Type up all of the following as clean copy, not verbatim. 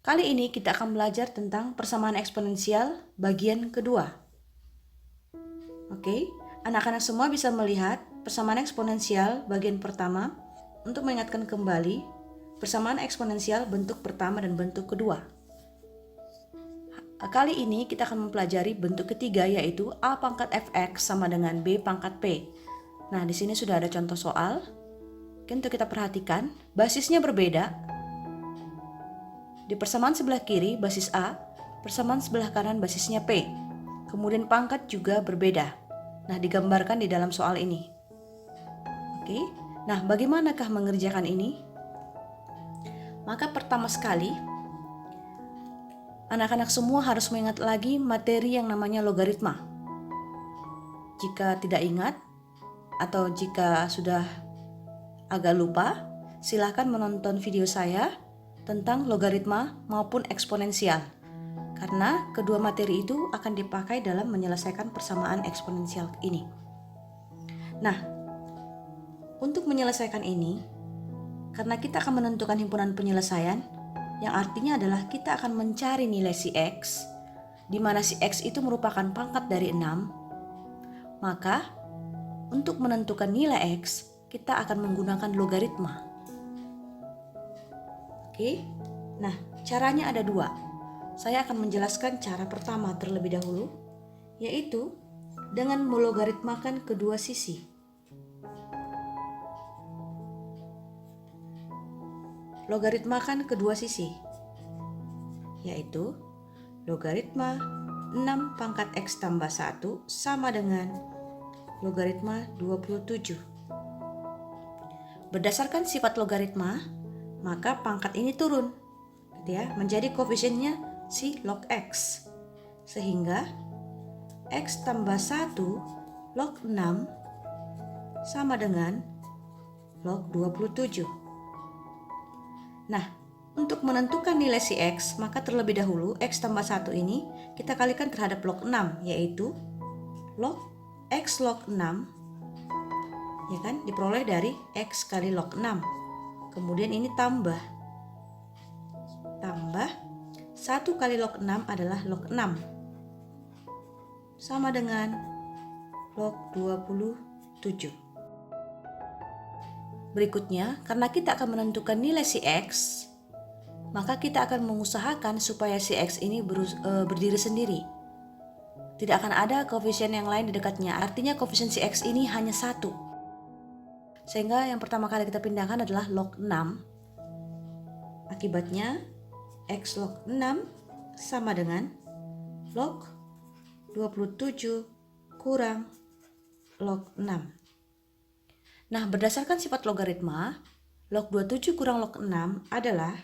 Kali ini kita akan belajar tentang persamaan eksponensial bagian kedua. Oke, anak-anak semua bisa melihat persamaan eksponensial bagian pertama. Untuk mengingatkan kembali persamaan eksponensial bentuk pertama dan bentuk kedua. Kali ini kita akan mempelajari bentuk ketiga, yaitu A pangkat fx sama dengan B pangkat p. Nah, di sini sudah ada contoh soal. Oke, untuk kita perhatikan, basisnya berbeda. Di persamaan sebelah kiri basis A, persamaan sebelah kanan basisnya P. Kemudian pangkat juga berbeda. Nah, digambarkan di dalam soal ini. Oke, nah bagaimanakah mengerjakan ini? Maka pertama sekali, anak-anak semua harus mengingat lagi materi yang namanya logaritma. Jika tidak ingat, atau jika sudah agak lupa, silakan menonton video saya tentang logaritma maupun eksponensial, karena kedua materi itu akan dipakai dalam menyelesaikan persamaan eksponensial ini. Nah, untuk menyelesaikan ini, karena kita akan menentukan himpunan penyelesaian, yang artinya adalah kita akan mencari nilai si X, di mana si X itu merupakan pangkat dari 6, maka untuk menentukan nilai X, kita akan menggunakan logaritma. Oke, nah caranya ada dua. Saya akan menjelaskan cara pertama terlebih dahulu, yaitu dengan melogaritmakan kedua sisi. Logaritmakan kedua sisi, yaitu logaritma 6 pangkat X tambah 1 sama dengan logaritma 27. Berdasarkan sifat logaritma, maka pangkat ini turun, menjadi koefisiennya si log X. Sehingga X tambah 1 log 6 sama dengan log 27. Nah, untuk menentukan nilai si X, maka terlebih dahulu X tambah 1 ini kita kalikan terhadap log 6, yaitu log X log 6, diperoleh dari X kali log 6. Kemudian ini tambah 1 kali log 6 adalah log 6 sama dengan log 27. Berikutnya, karena kita akan menentukan nilai si X, maka kita akan mengusahakan supaya si X ini berdiri sendiri. Tidak akan ada koefisien yang lain di dekatnya, artinya koefisien si X ini hanya 1. Sehingga yang pertama kali kita pindahkan adalah log 6. Akibatnya X log 6 sama dengan log 27 kurang log 6. Nah, berdasarkan sifat logaritma, log 27 kurang log 6 adalah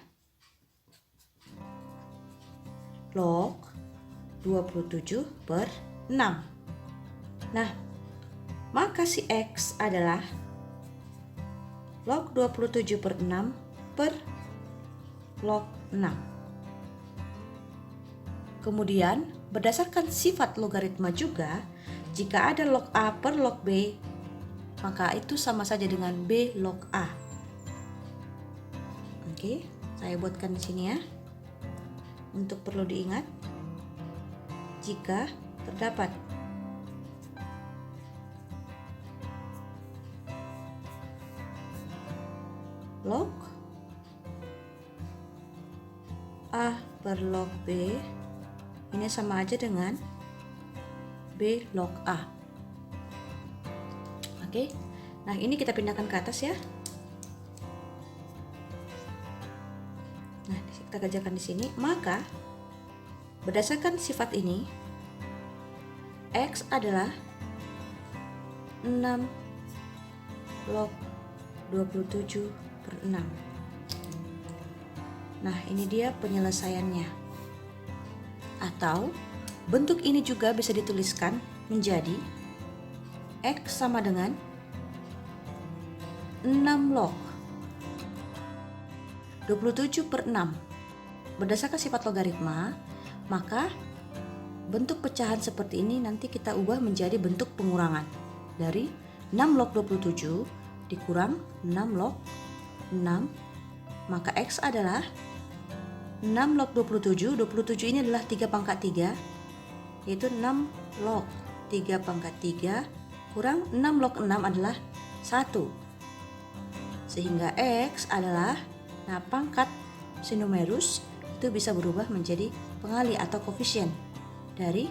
log 27 per 6. Nah, maka si X adalah log 27 per 6 per log 6. Kemudian, berdasarkan sifat logaritma juga, jika ada log A per log B, maka itu sama saja dengan B log A. Oke, saya buatkan di sini ya. Untuk perlu diingat, jika terdapat log A per log B, ini sama aja dengan B log A. Oke, nah ini kita pindahkan ke atas ya. Nah, kita kerjakan di sini. Maka berdasarkan sifat ini, X adalah 6 log 27 per 6. Nah, ini dia penyelesaiannya. Atau bentuk ini juga bisa dituliskan menjadi X sama dengan 6 log 27 per 6. Berdasarkan sifat logaritma, maka bentuk pecahan seperti ini nanti kita ubah menjadi bentuk pengurangan. Dari 6 log 27 dikurang 6 log 6, maka X adalah 6 log 27. 27 ini adalah 3 pangkat 3, yaitu 6 log 3 pangkat 3 kurang 6 log 6 adalah 1. Sehingga X adalah, nah pangkat sinumerus itu bisa berubah menjadi pengali atau koefisien dari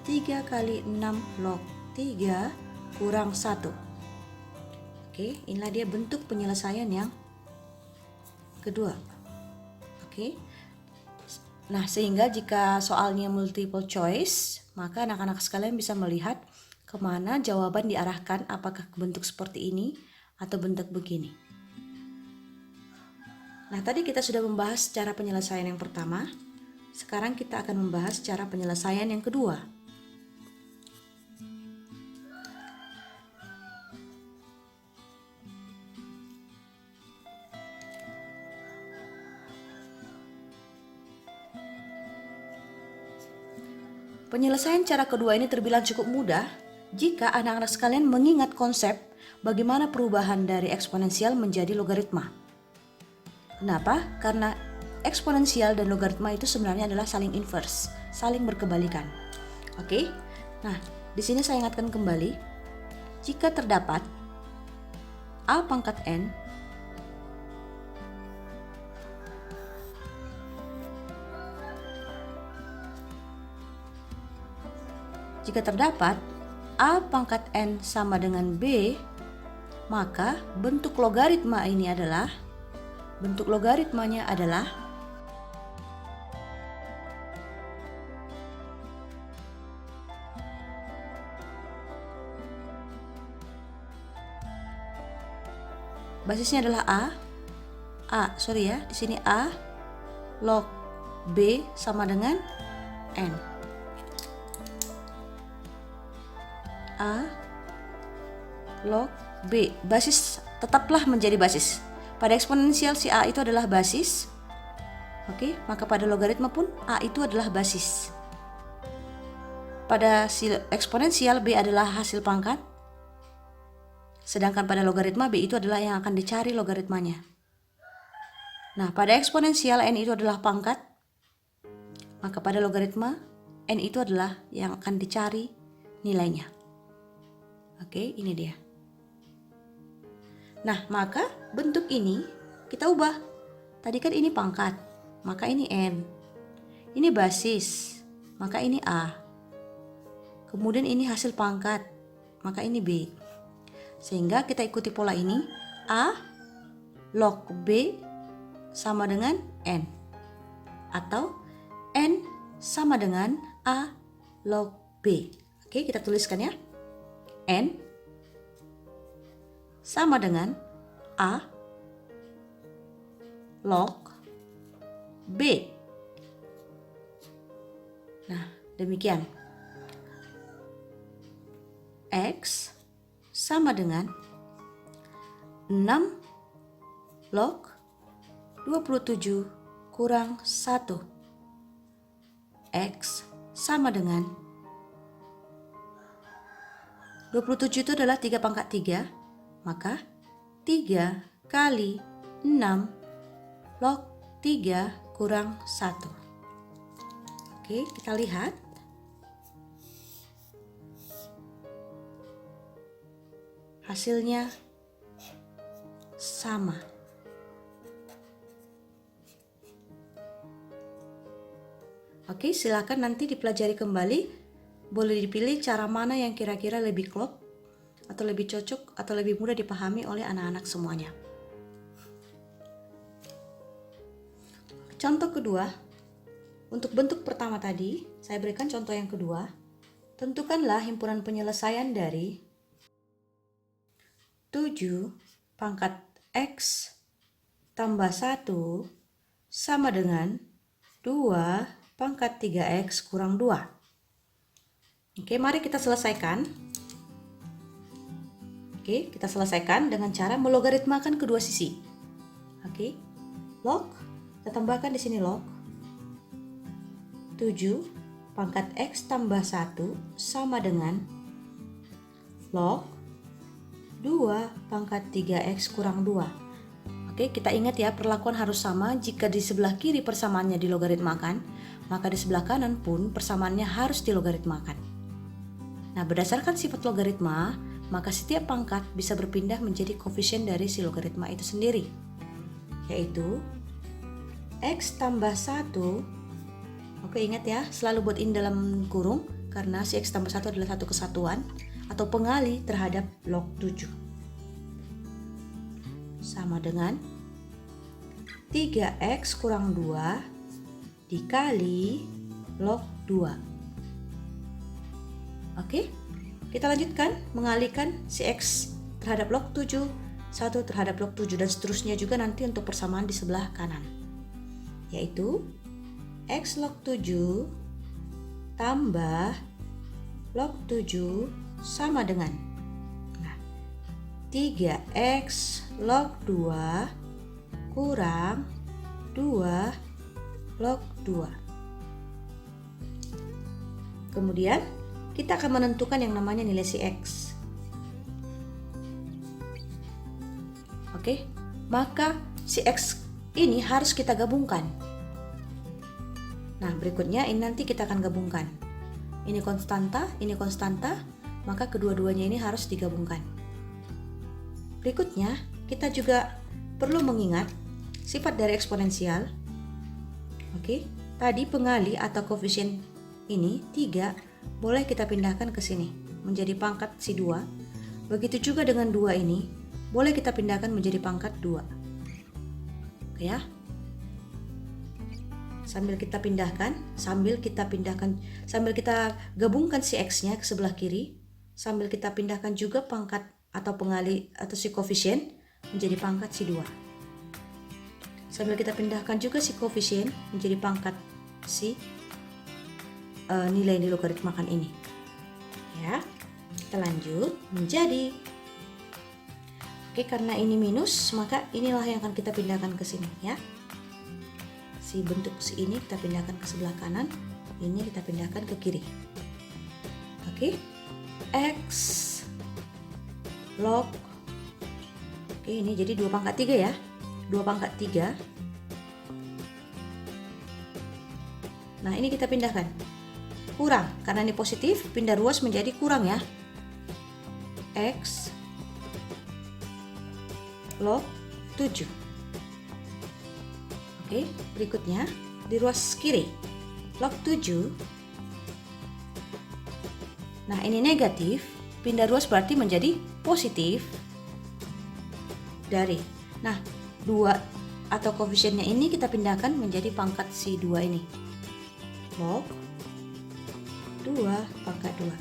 3 kali 6 log 3 kurang 1. Oke, inilah dia bentuk penyelesaian yang kedua. Oke. Nah, sehingga jika soalnya multiple choice, maka anak-anak sekalian bisa melihat kemana jawaban diarahkan, apakah ke bentuk seperti ini atau bentuk begini. Nah, tadi kita sudah membahas cara penyelesaian yang pertama. Sekarang kita akan membahas cara penyelesaian yang kedua. Penyelesaian cara kedua ini terbilang cukup mudah jika anak-anak sekalian mengingat konsep bagaimana perubahan dari eksponensial menjadi logaritma. Kenapa? Karena eksponensial dan logaritma itu sebenarnya adalah saling inverse, saling berkebalikan. Oke? Nah, di sini saya ingatkan kembali, jika terdapat A pangkat N jika terdapat A pangkat N sama dengan B, maka bentuk logaritmanya adalah basisnya adalah di sini A log B sama dengan N. A log B, basis tetaplah menjadi basis. Pada eksponensial si A itu adalah basis. Oke, maka pada logaritma pun A itu adalah basis. Pada si eksponensial B adalah hasil pangkat. Sedangkan pada logaritma B itu adalah yang akan dicari logaritmanya. Nah, pada eksponensial N itu adalah pangkat. Maka pada logaritma N itu adalah yang akan dicari nilainya. Oke, ini dia. Nah, maka bentuk ini kita ubah. Tadi kan ini pangkat, maka ini N. Ini basis, maka ini A. Kemudian ini hasil pangkat, maka ini B. Sehingga kita ikuti pola ini, A log B sama dengan N. Atau N sama dengan A log B. Oke, kita tuliskan ya. N sama dengan A log B. Nah, demikian. X sama dengan 6 log 27 kurang 1. X sama dengan 27 itu adalah 3 pangkat 3, maka 3 kali 6 log 3 kurang 1. Oke, kita lihat. Hasilnya sama. Oke, silakan nanti dipelajari kembali. Boleh dipilih cara mana yang kira-kira lebih klop atau lebih cocok atau lebih mudah dipahami oleh anak-anak semuanya. Contoh kedua, untuk bentuk pertama tadi, saya berikan contoh yang kedua. Tentukanlah himpunan penyelesaian dari 7 pangkat X tambah 1 sama dengan 2 pangkat 3X kurang 2. Oke, mari kita selesaikan. Oke, kita selesaikan dengan cara melogaritmakan kedua sisi. Oke, log, kita tambahkan di sini log 7 pangkat X tambah 1 sama dengan log 2 pangkat 3X kurang 2. Oke, kita ingat ya, perlakuan harus sama. Jika di sebelah kiri persamaannya dilogaritmakan, maka di sebelah kanan pun persamaannya harus dilogaritmakan. Nah, berdasarkan sifat logaritma, maka setiap pangkat bisa berpindah menjadi koefisien dari si logaritma itu sendiri, yaitu X tambah 1. Oke, ingat ya, selalu buat ini dalam kurung, karena si X tambah 1 adalah satu kesatuan atau pengali terhadap log 7. Sama dengan 3X kurang 2 dikali log 2. Oke, kita lanjutkan mengalihkan si X terhadap log 7, 1 terhadap log 7, dan seterusnya juga nanti untuk persamaan di sebelah kanan, yaitu X log 7 tambah log 7 sama dengan 3X log 2 kurang 2 log 2. Kemudian kita akan menentukan yang namanya nilai si X. Oke, maka si X ini harus kita gabungkan. Nah, berikutnya ini nanti kita akan gabungkan. Ini konstanta, maka kedua-duanya ini harus digabungkan. Berikutnya, kita juga perlu mengingat sifat dari eksponensial. Oke, tadi pengali atau koefisien ini 3 boleh kita pindahkan ke sini menjadi pangkat si 2. Begitu juga dengan 2 ini boleh kita pindahkan menjadi pangkat 2. Oke ya. Sambil kita gabungkan si X-nya ke sebelah kiri, sambil kita pindahkan juga pangkat atau pengali atau si koefisien menjadi pangkat si 2. Sambil kita pindahkan juga si koefisien menjadi pangkat si nilai yang dilogaritmakan ini. Ya, kita lanjut menjadi. Oke, karena ini minus, maka inilah yang akan kita pindahkan ke sini ya. Si bentuk si ini kita pindahkan ke sebelah kanan, ini kita pindahkan ke kiri. Oke, X log, oke, ini jadi 2 pangkat 3 ya, 2 pangkat 3. Nah, ini kita pindahkan kurang, karena ini positif, pindah ruas menjadi kurang ya. X log 7. Oke, berikutnya di ruas kiri log 7. Nah, ini negatif, pindah ruas berarti menjadi positif dari. Nah, 2 atau koefisiennya ini kita pindahkan menjadi pangkat si 2 ini. Log 2 pangkat 2.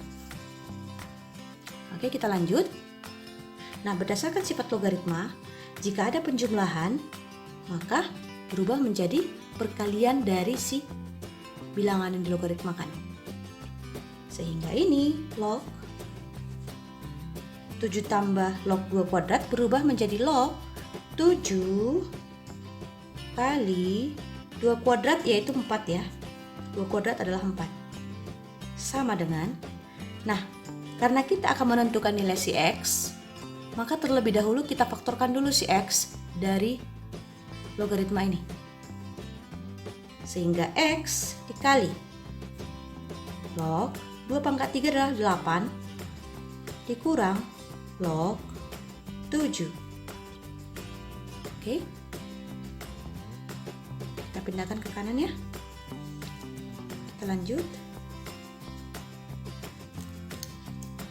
Oke, kita lanjut. Nah, berdasarkan sifat logaritma, jika ada penjumlahan, maka berubah menjadi perkalian dari si bilangan yang dilogaritmakan. Sehingga ini log 7 tambah log 2 kuadrat berubah menjadi log 7 kali 2 kuadrat, yaitu 4 ya. 2 kuadrat adalah 4. Sama dengan, nah, karena kita akan menentukan nilai si X, maka terlebih dahulu kita faktorkan dulu si X dari logaritma ini. Sehingga X dikali log 2 pangkat 3 adalah 8 dikurang log 7. Oke, kita pindahkan ke kanan ya. Kita lanjut.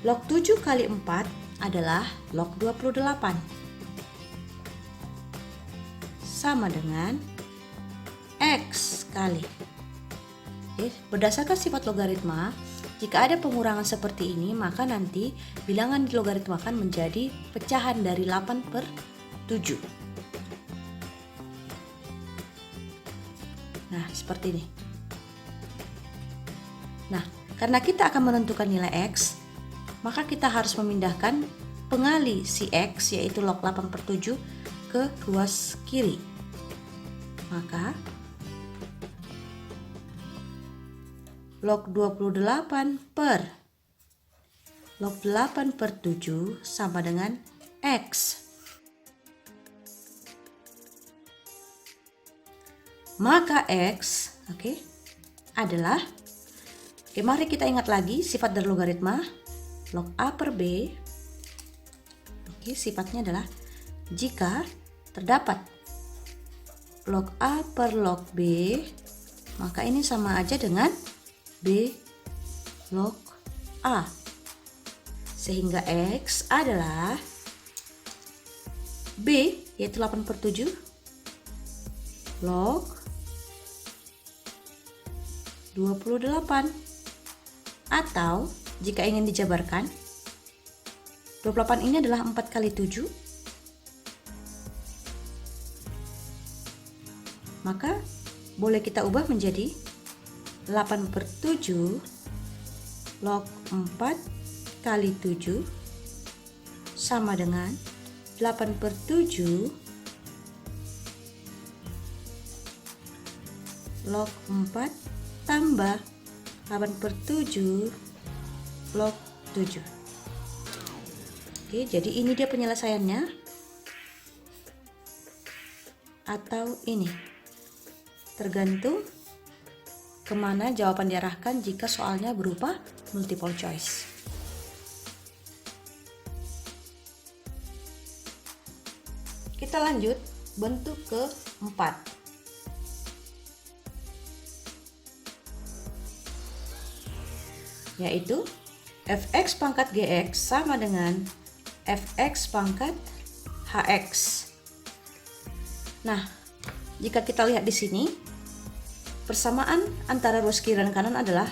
Log 7 kali 4 adalah log 28. Sama dengan X kali. Oke, berdasarkan sifat logaritma, jika ada pengurangan seperti ini, maka nanti bilangan dilogaritmakan menjadi pecahan dari 8/7. Nah, seperti ini. Nah, karena kita akan menentukan nilai X, maka kita harus memindahkan pengali si X, yaitu log 8/7, ke ruas kiri. Maka log 28 per log 8/7 sama dengan X. maka X adalah, mari kita ingat lagi sifat dari logaritma. Log A per B, sifatnya adalah jika terdapat log A per log B, maka ini sama aja dengan B log A. Sehingga X adalah B, yaitu 8/7 log 28. Atau jika ingin dijabarkan, 28 ini adalah 4 kali 7, maka boleh kita ubah menjadi 8/7 log 4 kali 7 sama dengan 8/7 log 4 tambah 8/7 log 7. Jadi ini dia penyelesaiannya, atau ini, tergantung kemana jawaban diarahkan jika soalnya berupa multiple choice. Kita lanjut bentuk keempat, yaitu fx pangkat gx sama dengan fx pangkat hx. Nah, jika kita lihat di sini, persamaan antara ruas kiri dan kanan adalah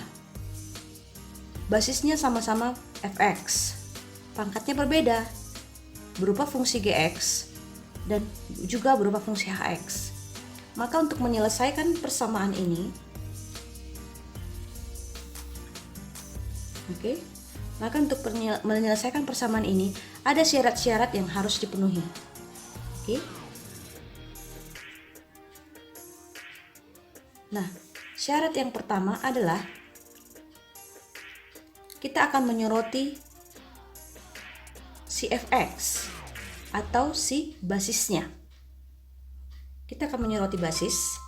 basisnya sama-sama fx, pangkatnya berbeda, berupa fungsi gx dan juga berupa fungsi hx. Maka untuk menyelesaikan persamaan ini, maka untuk menyelesaikan persamaan ini ada syarat-syarat yang harus dipenuhi. Nah, syarat yang pertama adalah kita akan menyoroti si fx atau si basisnya. Kita akan menyoroti basis.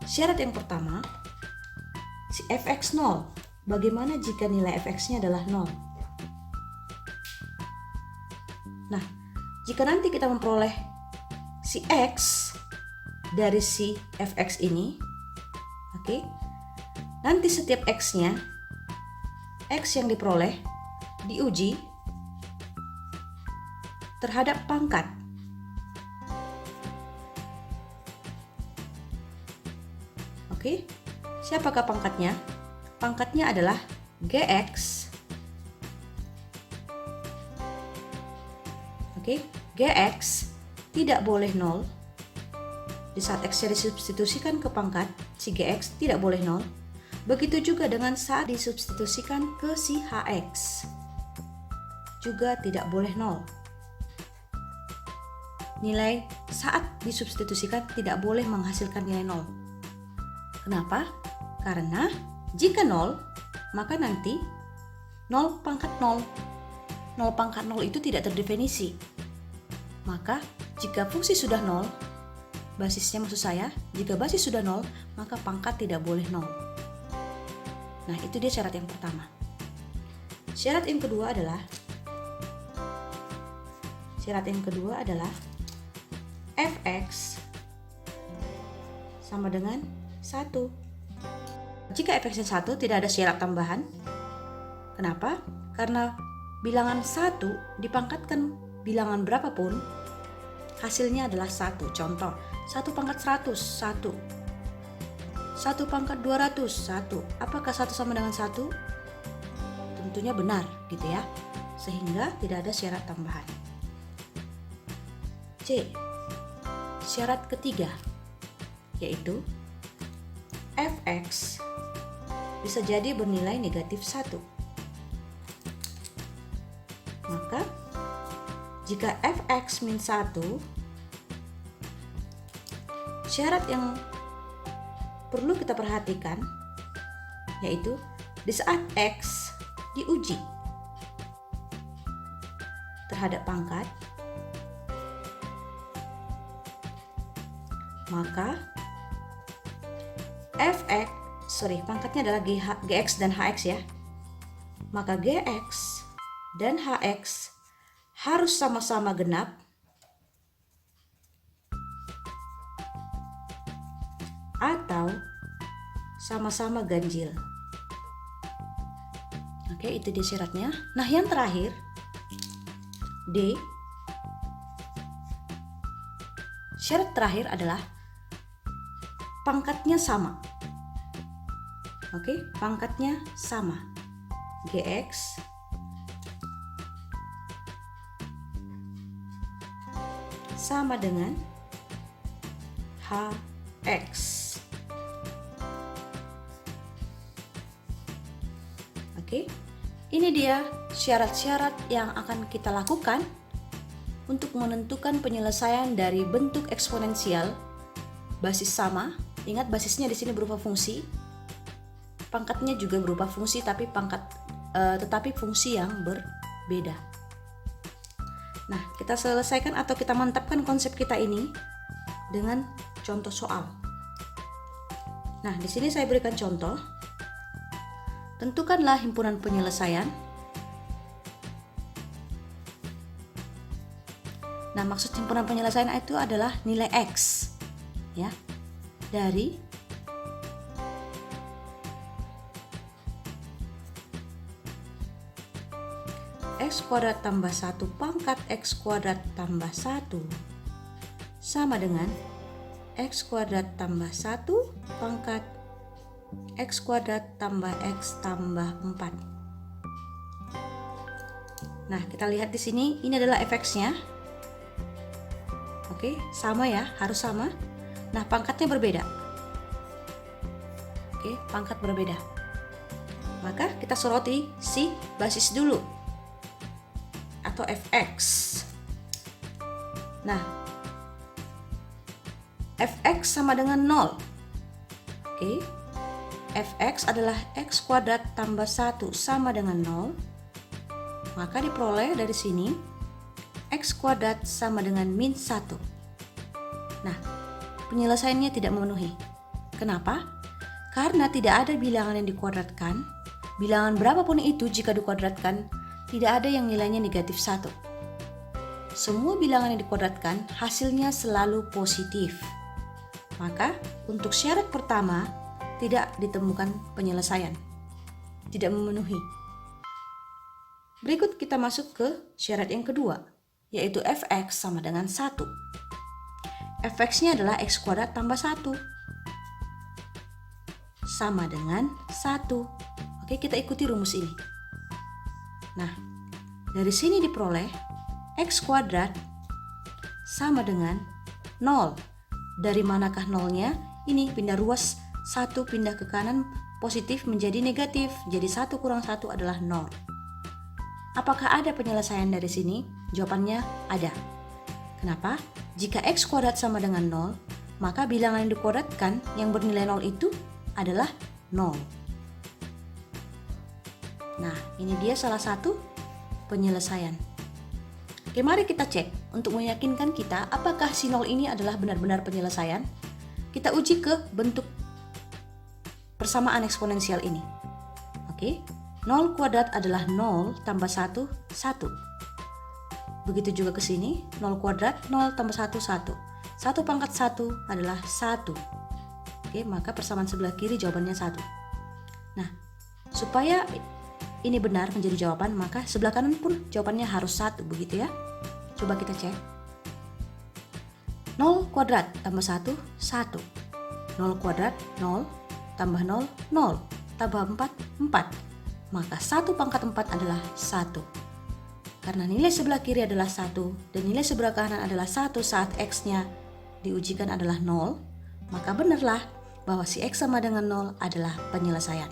Syarat yang pertama, si fx 0. Bagaimana jika nilai fx-nya adalah 0? Nah, jika nanti kita memperoleh si x dari si fx ini, nanti setiap x-nya, x yang diperoleh diuji terhadap pangkat. Siapakah pangkatnya? Pangkatnya adalah gx. Gx tidak boleh 0. Di saat x-nya disubstitusikan ke pangkat, si gx tidak boleh 0. Begitu juga dengan saat disubstitusikan ke si hx, juga tidak boleh 0. Nilai saat disubstitusikan tidak boleh menghasilkan nilai 0. Kenapa? Karena jika 0, maka nanti 0 pangkat 0. 0 pangkat 0 itu tidak terdefinisi. Maka jika fungsi sudah 0, basisnya maksud saya, jika basis sudah 0, maka pangkat tidak boleh 0. Nah, itu dia syarat yang pertama. Syarat yang kedua adalah fx sama dengan 1. Jika fx-nya 1, tidak ada syarat tambahan. Kenapa? Karena bilangan 1 dipangkatkan bilangan berapapun, hasilnya adalah 1. Contoh, 1 pangkat 100, 1. 1 pangkat 200, 1. Apakah 1 sama dengan 1? Tentunya benar, gitu ya. Sehingga tidak ada syarat tambahan. C. Syarat ketiga, yaitu fx bisa jadi bernilai negatif 1. Maka jika fx min 1, syarat yang perlu kita perhatikan yaitu di saat x diuji terhadap pangkat, maka pangkatnya adalah GX dan HX ya. Maka GX dan HX harus sama-sama genap atau sama-sama ganjil. Oke, itu dia syaratnya. Nah, yang terakhir D. Syarat terakhir adalah pangkatnya sama. Oke, pangkatnya sama. GX sama dengan HX. Oke, ini dia syarat-syarat yang akan kita lakukan untuk menentukan penyelesaian dari bentuk eksponensial basis sama. Ingat, basisnya di sini berupa fungsi, pangkatnya juga berupa fungsi, tetapi fungsi yang berbeda. Nah, kita selesaikan atau kita mantapkan konsep kita ini dengan contoh soal. Nah, di sini saya berikan contoh. Tentukanlah himpunan penyelesaian. Nah, maksud himpunan penyelesaian itu adalah nilai X ya, dari X kuadrat tambah 1 pangkat X kuadrat tambah 1 sama dengan X kuadrat tambah 1 pangkat X kuadrat tambah X tambah 4. Nah, kita lihat di sini, ini adalah fx-nya. Oke, sama ya, harus sama. Nah, pangkatnya berbeda. Oke, pangkat berbeda. Maka kita soroti si basis dulu, atau fx. Nah, fx sama dengan 0. Oke, fx adalah X kuadrat tambah 1 sama dengan 0. Maka diperoleh dari sini X kuadrat sama dengan min 1. Nah, penyelesaiannya tidak memenuhi. Kenapa? Karena tidak ada bilangan yang dikuadratkan. Bilangan berapapun itu jika dikuadratkan, tidak ada yang nilainya negatif 1. Semua bilangan yang dikuadratkan hasilnya selalu positif. Maka untuk syarat pertama tidak ditemukan penyelesaian, tidak memenuhi. Berikut kita masuk ke syarat yang kedua, yaitu fx sama dengan 1. Fx-nya adalah X kuadrat tambah 1 sama dengan 1. Oke, kita ikuti rumus ini. Nah, dari sini diperoleh X kuadrat sama dengan 0. Dari manakah nolnya? Ini pindah ruas, 1 pindah ke kanan, positif menjadi negatif. Jadi 1 kurang 1 adalah 0. Apakah ada penyelesaian dari sini? Jawabannya ada. Kenapa? Jika X kuadrat sama dengan 0, maka bilangan yang dikuadratkan yang bernilai 0 itu adalah 0. Nah, ini dia salah satu penyelesaian. Oke, mari kita cek untuk meyakinkan kita apakah si 0 ini adalah benar-benar penyelesaian. Kita uji ke bentuk persamaan eksponensial ini. Oke, 0 kuadrat adalah 0 tambah 1, 1. Begitu juga ke sini, 0 kuadrat, 0 tambah 1, 1. 1 pangkat 1 adalah 1. Oke, maka persamaan sebelah kiri jawabannya 1. Nah, supaya ini benar menjadi jawaban, maka sebelah kanan pun jawabannya harus 1, begitu ya. Coba kita cek. 0 kuadrat tambah 1, 1. 0 kuadrat, 0. Tambah 0, 0. Tambah 4, 4. Maka 1 pangkat 4 adalah 1. Karena nilai sebelah kiri adalah 1 dan nilai sebelah kanan adalah 1 saat X-nya diujikan adalah 0, maka benarlah bahwa si X sama dengan 0 adalah penyelesaian.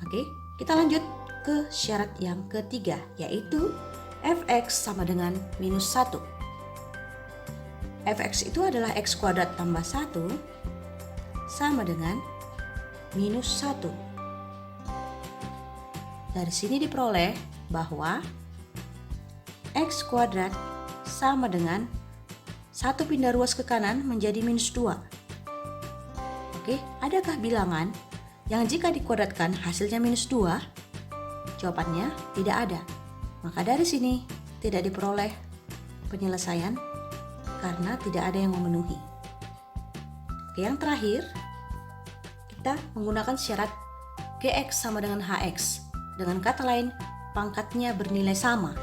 Oke, kita lanjut ke syarat yang ketiga, yaitu fx sama dengan minus 1. Fx itu adalah X kuadrat tambah 1 sama dengan minus 1. Dari sini diperoleh bahwa X kuadrat sama dengan 1 pindah ruas ke kanan menjadi minus 2. Oke, adakah bilangan yang jika dikuadratkan hasilnya minus 2? Jawabannya tidak ada. Maka dari sini tidak diperoleh penyelesaian karena tidak ada yang memenuhi. Oke, yang terakhir, kita menggunakan syarat Gx sama dengan Hx. Dengan kata lain, pangkatnya bernilai sama.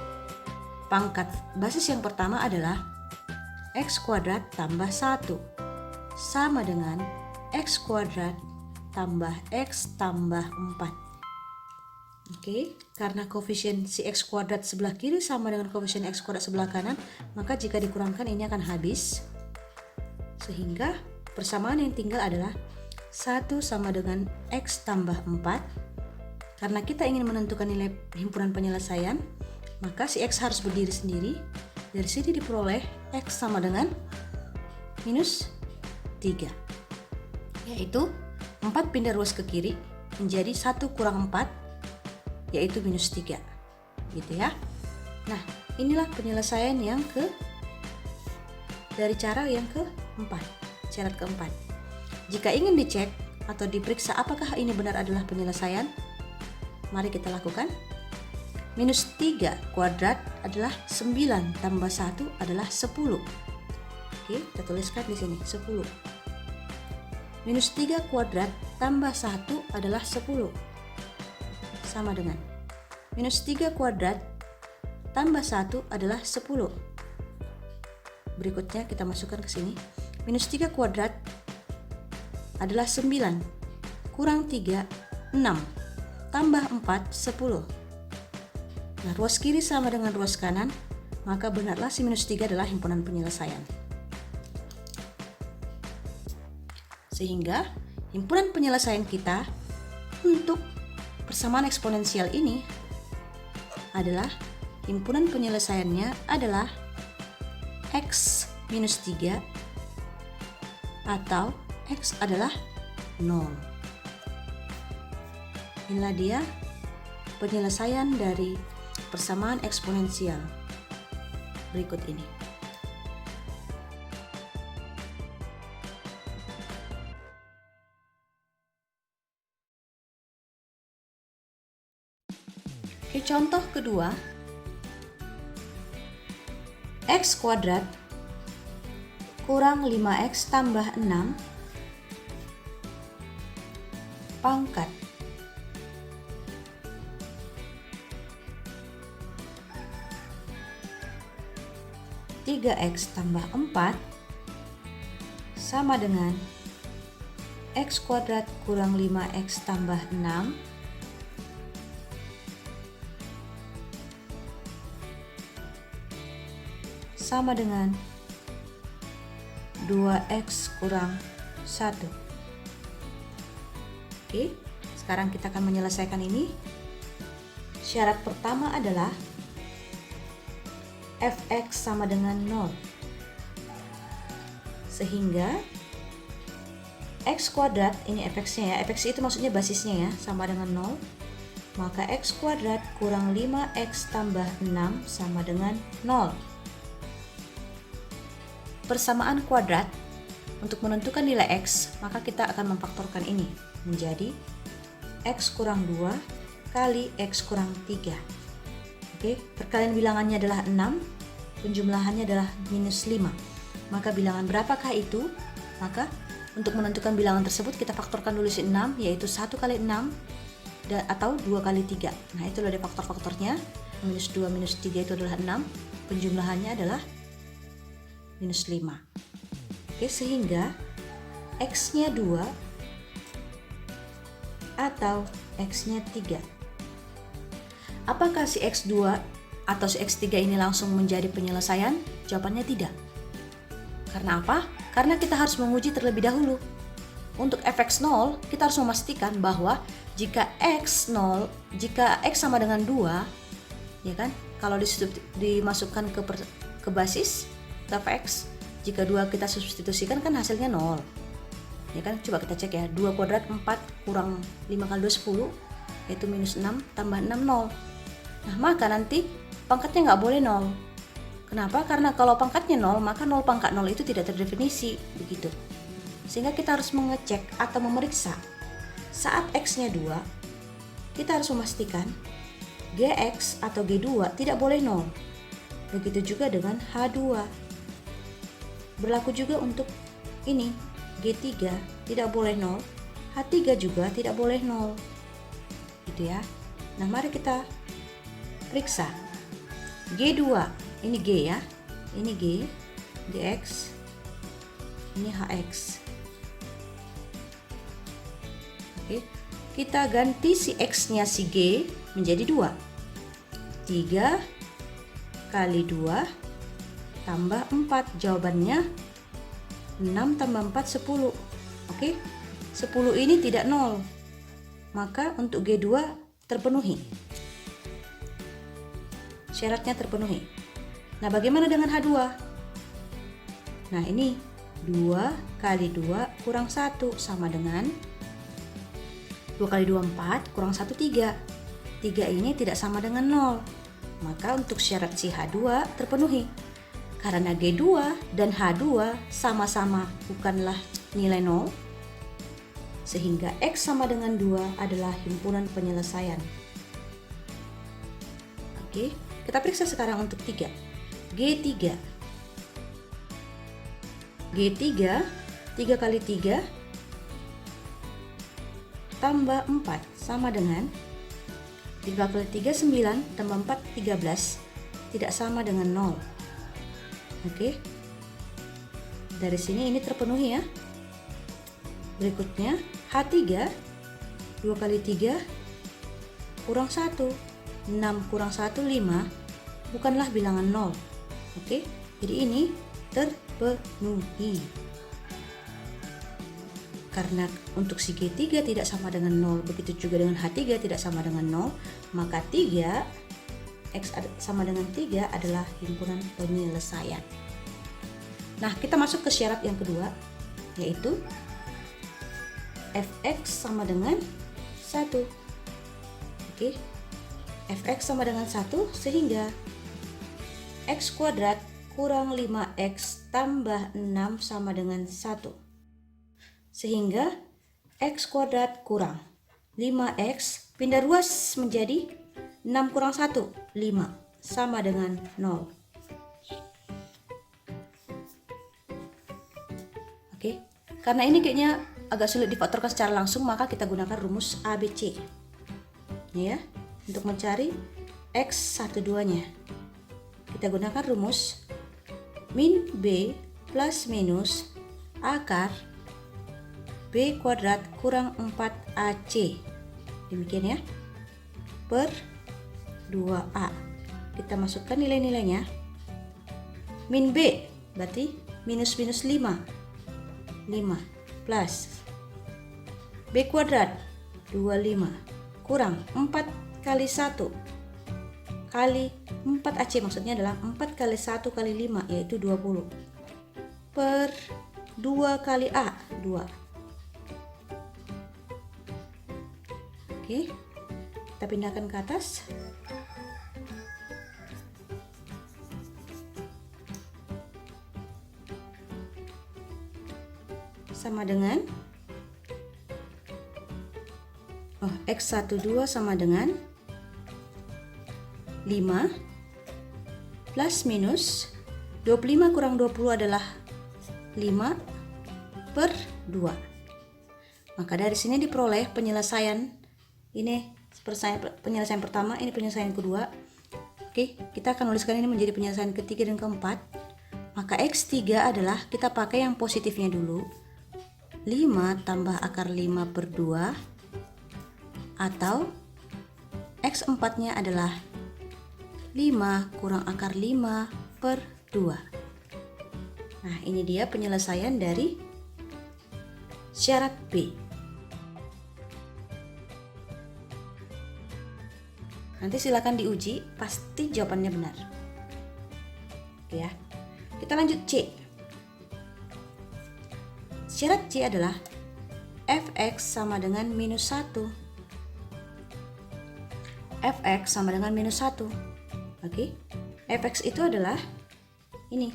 Pangkat basis yang pertama adalah x kuadrat tambah 1 sama dengan x kuadrat tambah x tambah 4. Oke, karena koefisien si x kuadrat sebelah kiri sama dengan koefisien x kuadrat sebelah kanan, maka jika dikurangkan ini akan habis. Sehingga persamaan yang tinggal adalah 1 sama dengan x tambah 4. Karena kita ingin menentukan nilai himpunan penyelesaian, maka si x harus berdiri sendiri. Dari sini diperoleh x sama dengan minus 3. Yaitu 4 pindah ruas ke kiri menjadi 1 kurang 4, yaitu minus 3. Gitu ya. Nah, inilah penyelesaian yang dari cara yang keempat, syarat keempat. Jika ingin dicek atau diperiksa apakah ini benar adalah penyelesaian, mari kita lakukan. Minus 3 kuadrat adalah 9 tambah 1 adalah 10. Oke, kita tuliskan di sini 10. Minus 3 kuadrat tambah 1 adalah 10. Sama dengan minus 3 kuadrat tambah 1 adalah 10. Berikutnya kita masukkan ke sini. Minus 3 kuadrat adalah 9. Kurang 3, 6. Tambah 4, 10. Nah, ruas kiri sama dengan ruas kanan, maka benarlah si minus 3 adalah himpunan penyelesaian. Sehingga himpunan penyelesaian kita untuk persamaan eksponensial ini adalah himpunan penyelesaiannya adalah x minus 3 atau x adalah 0. Inilah dia penyelesaian dari persamaan eksponensial berikut ini. Oke, contoh kedua, x kuadrat kurang 5x tambah 6 pangkat 3x tambah 4 sama dengan x kuadrat kurang 5x tambah 6 sama dengan 2x kurang 1. Oke, sekarang kita akan menyelesaikan ini. Syarat pertama adalah fx sama dengan 0. Sehingga x kuadrat, ini fx-nya ya, fx itu maksudnya basisnya ya, sama dengan 0. Maka x kuadrat kurang 5x tambah 6 sama dengan 0. Persamaan kuadrat, untuk menentukan nilai x, maka kita akan memfaktorkan ini menjadi x kurang 2 kali x kurang 3. Oke, perkalian bilangannya adalah 6, penjumlahannya adalah minus 5. Maka bilangan berapakah itu? Maka untuk menentukan bilangan tersebut kita faktorkan dulu si 6, yaitu 1 kali 6 atau 2 kali 3. Nah, itulah dia faktor-faktornya. Minus 2 minus 3 itu adalah 6, penjumlahannya adalah minus 5. Oke, sehingga x-nya 2 atau x-nya 3. Apakah si x2 atau si x3 ini langsung menjadi penyelesaian? Jawabannya tidak. Karena apa? Karena kita harus menguji terlebih dahulu. Untuk fx0, kita harus memastikan bahwa jika x sama dengan 2, ya kan? Kalau dimasukkan ke basis fx, jika 2 kita substitusikan kan hasilnya 0. Ya kan? Coba kita cek ya. 2 kuadrat 4 kurang 5 kali 2 10, yaitu minus 6 tambah 6 0. Nah, maka nanti pangkatnya nggak boleh 0. Kenapa? Karena kalau pangkatnya 0, maka 0 pangkat 0 itu tidak terdefinisi, begitu. Sehingga kita harus mengecek atau memeriksa. Saat X-nya 2, kita harus memastikan Gx atau G2 tidak boleh 0. Begitu juga dengan H2. Berlaku juga untuk ini, G3 tidak boleh 0, H3 juga tidak boleh 0. Gitu ya. Nah, mari kita periksa. G2, ini G ya. Ini G, Gx, ini Hx. Oke, kita ganti si X-nya si G menjadi 2. 3 kali 2 tambah 4. Jawabannya 6 tambah 4, 10. Oke, 10 ini tidak 0. Maka untuk G2 terpenuhi. Syaratnya terpenuhi. Nah, bagaimana dengan H2? Nah, ini 2 kali 2 kurang 1 sama dengan 2 kali 2, 4, kurang 1, 3. 3 ini tidak sama dengan 0. Maka untuk syarat si H2 terpenuhi. Karena G2 dan H2 sama-sama bukanlah nilai 0, sehingga X sama dengan 2 adalah himpunan penyelesaian. Oke, kita periksa sekarang untuk 3. G3. G3, 3 kali 3 tambah 4 sama dengan 3 kali 3, 9 tambah 4, 13, tidak sama dengan 0. Oke, dari sini ini terpenuhi ya. Berikutnya H3, 2 kali 3 kurang 1, 6 kurang 1, 5, bukanlah bilangan 0. Oke, jadi ini terpenuhi. Karena untuk si G3 tidak sama dengan 0, begitu juga dengan H3 tidak sama dengan 0, maka 3 X sama dengan 3 adalah himpunan penyelesaian. Nah, kita masuk ke syarat yang kedua, yaitu Fx sama dengan 1. Oke, Fx sama dengan 1 sehingga X kuadrat kurang 5X tambah 6 sama dengan 1. Sehingga X kuadrat kurang 5X pindah ruas menjadi 6 kurang 1, 5 sama dengan 0. Oke, karena ini kayaknya agak sulit difaktorkan secara langsung, maka kita gunakan rumus ABC. Ini ya, untuk mencari X12 nya. Kita gunakan rumus min B plus minus akar B kuadrat kurang 4AC. Demikian ya. Per 2A. Kita masukkan nilai-nilainya. Min B berarti minus 5. 5 plus B kuadrat 25 kurang 4 kali 1 kali 4AC, maksudnya adalah 4 kali 1 kali 5 yaitu 20 per 2 kali A, 2. Oke, kita pindahkan ke atas. Sama dengan X12 sama dengan 5 plus minus 25 kurang 20 adalah 5 per 2. Maka dari sini diperoleh penyelesaian. Ini penyelesaian pertama, ini penyelesaian kedua. Oke, kita akan tuliskan ini menjadi penyelesaian ketiga dan keempat. Maka X3 adalah, kita pakai yang positifnya dulu, 5 tambah akar 5 per 2, atau X4 nya adalah 5 kurang akar 5 per 2. Nah, ini dia penyelesaian dari syarat B. Nanti silakan diuji, pasti jawabannya benar. Oke ya. Kita lanjut C. Syarat C adalah Fx sama dengan minus 1. Fx sama dengan minus 1. Oke. Fx itu adalah ini.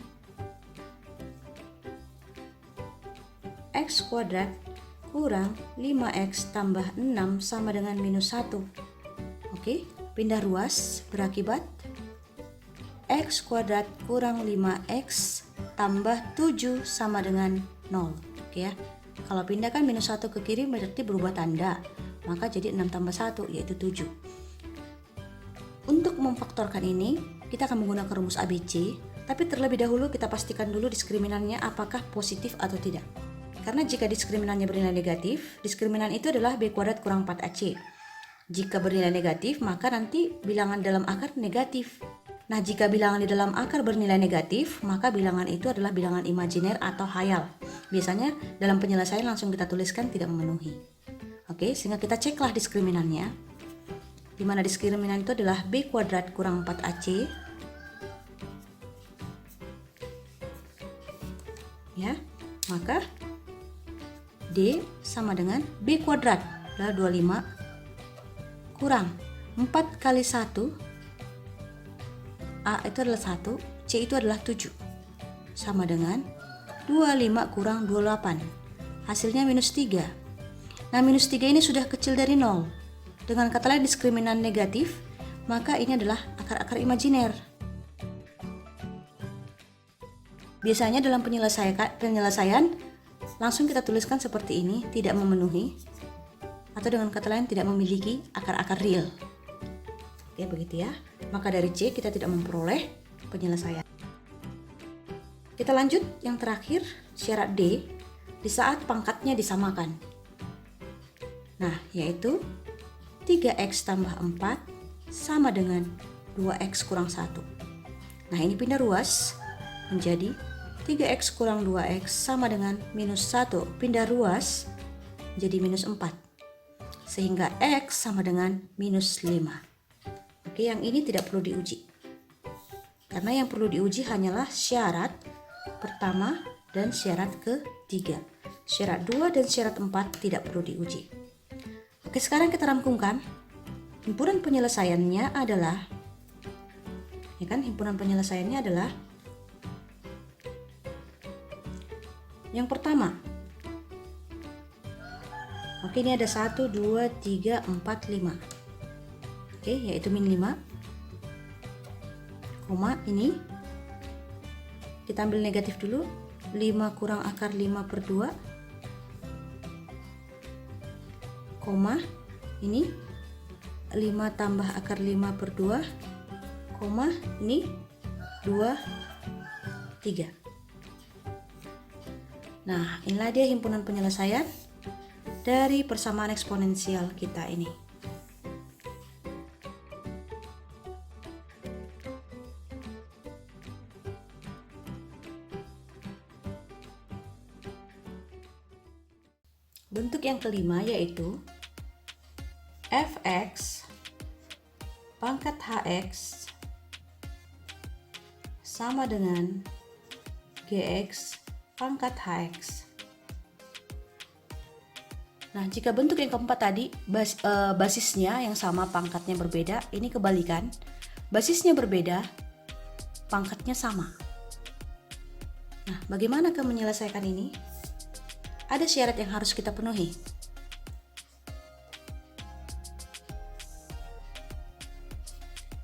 X kuadrat kurang 5X tambah 6 sama dengan minus 1. Oke, pindah ruas berakibat X kuadrat kurang 5X tambah 7 sama dengan 0. Oke ya, kalau pindahkan minus 1 ke kiri berarti berubah tanda, maka jadi 6 tambah 1 yaitu 7. Untuk memfaktorkan ini, kita akan menggunakan rumus ABC, tapi terlebih dahulu kita pastikan dulu diskriminannya apakah positif atau tidak. Karena jika diskriminannya bernilai negatif, diskriminan itu adalah B kuadrat kurang 4AC. Jika bernilai negatif, maka nanti bilangan dalam akar negatif. Nah, jika bilangan di dalam akar bernilai negatif, maka bilangan itu adalah bilangan imajiner atau hayal. Biasanya dalam penyelesaian langsung kita tuliskan tidak memenuhi. Oke, sehingga kita ceklah diskriminannya. Di mana diskriminan itu adalah B kuadrat kurang 4AC. Ya, maka D sama dengan B kuadrat adalah 25 kurang 4 kali 1, A itu adalah 1, C itu adalah 7, sama dengan 25 kurang 28, hasilnya minus 3. Nah, minus 3 ini sudah kecil dari 0. Dengan kata lain diskriminan negatif, maka ini adalah akar-akar imajiner. Biasanya dalam penyelesaian langsung kita tuliskan seperti ini, tidak memenuhi, atau dengan kata lain tidak memiliki akar-akar real. Oke, begitu ya. Maka dari C kita tidak memperoleh penyelesaian. Kita lanjut yang terakhir, syarat D di saat pangkatnya disamakan. Nah, yaitu 3X tambah 4 sama dengan 2X kurang 1. Nah, ini pindah ruas menjadi 3X kurang 2X sama dengan minus 1. Pindah ruas menjadi minus 4. Sehingga X sama dengan minus 5. Oke, yang ini tidak perlu diuji. Karena yang perlu diuji hanyalah syarat pertama dan syarat ketiga. Syarat 2 dan syarat 4 tidak perlu diuji. Oke, sekarang kita rangkumkan. Himpunan penyelesaiannya adalah, ya kan, himpunan penyelesaiannya adalah yang pertama. Oke, ini ada 1, 2, 3, 4, 5. Oke, yaitu min 5. Koma, ini kita ambil negatif dulu. 5 kurang akar 5 per 2. Koma, ini 5 tambah akar 5 per 2, koma, ini 2, 3. Nah, inilah dia himpunan penyelesaian dari persamaan eksponensial kita ini. Bentuk yang kelima yaitu Fx pangkat Hx sama dengan Gx pangkat Hx. Nah, jika bentuk yang keempat tadi basisnya yang sama, pangkatnya berbeda, ini kebalikan. Basisnya berbeda, pangkatnya sama. Nah, bagaimana menyelesaikan ini? Ada syarat yang harus kita penuhi.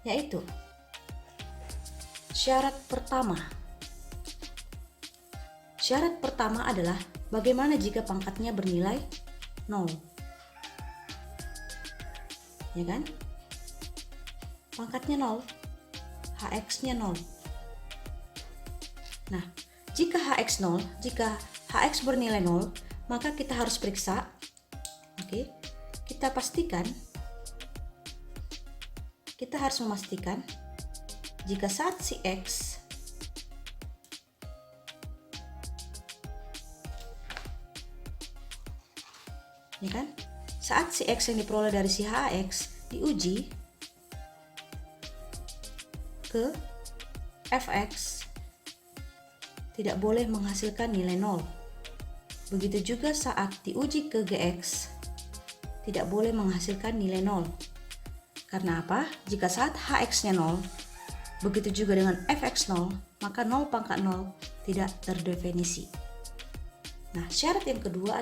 Yaitu syarat pertama. Syarat pertama adalah bagaimana jika pangkatnya bernilai 0. Ya kan? Pangkatnya 0, Hx-nya 0. Nah, jika Hx 0, jika Hx bernilai 0, maka kita harus periksa. Oke, kita harus memastikan jika saat si X ya kan, saat si X yang diperoleh dari si Hx diuji ke Fx tidak boleh menghasilkan nilai 0. Begitu juga saat diuji ke Gx tidak boleh menghasilkan nilai 0. Karena apa? Jika saat Hx-nya 0, begitu juga dengan Fx 0, maka 0 pangkat 0 tidak terdefinisi. Nah, syarat yang kedua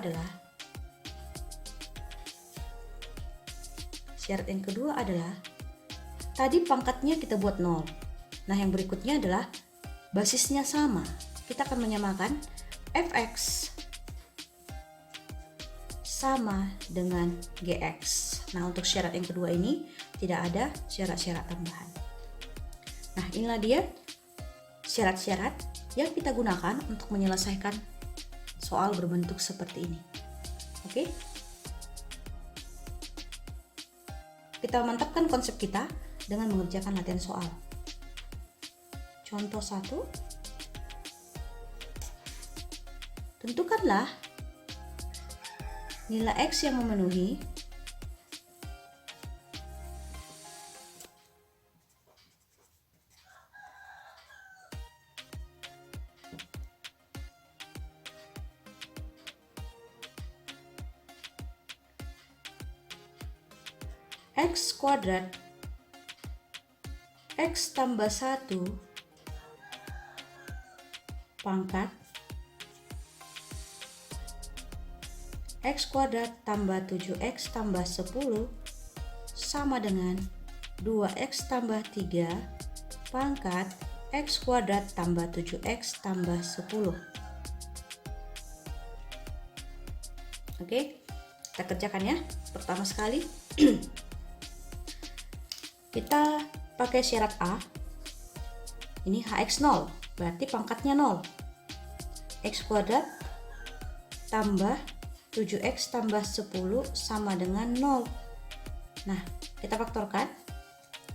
adalah tadi pangkatnya kita buat 0. Nah, yang berikutnya adalah basisnya sama. Kita akan menyamakan fx sama dengan gx. Nah, untuk syarat yang kedua ini tidak ada syarat-syarat tambahan. Nah, inilah dia syarat-syarat yang kita gunakan untuk menyelesaikan soal berbentuk seperti ini. Oke? Kita mantapkan konsep kita dengan mengerjakan latihan soal. Contoh 1. Tentukanlah nilai X yang memenuhi X kuadrat X tambah 1 pangkat X kuadrat tambah 7X tambah 10 sama dengan 2X tambah 3 pangkat X kuadrat tambah 7X tambah 10. Oke, kita kerjakan ya. Pertama sekali kita pakai syarat A. Ini HX 0, berarti pangkatnya 0. X kuadrat tambah 7X tambah 10 sama dengan 0. Nah, kita faktorkan.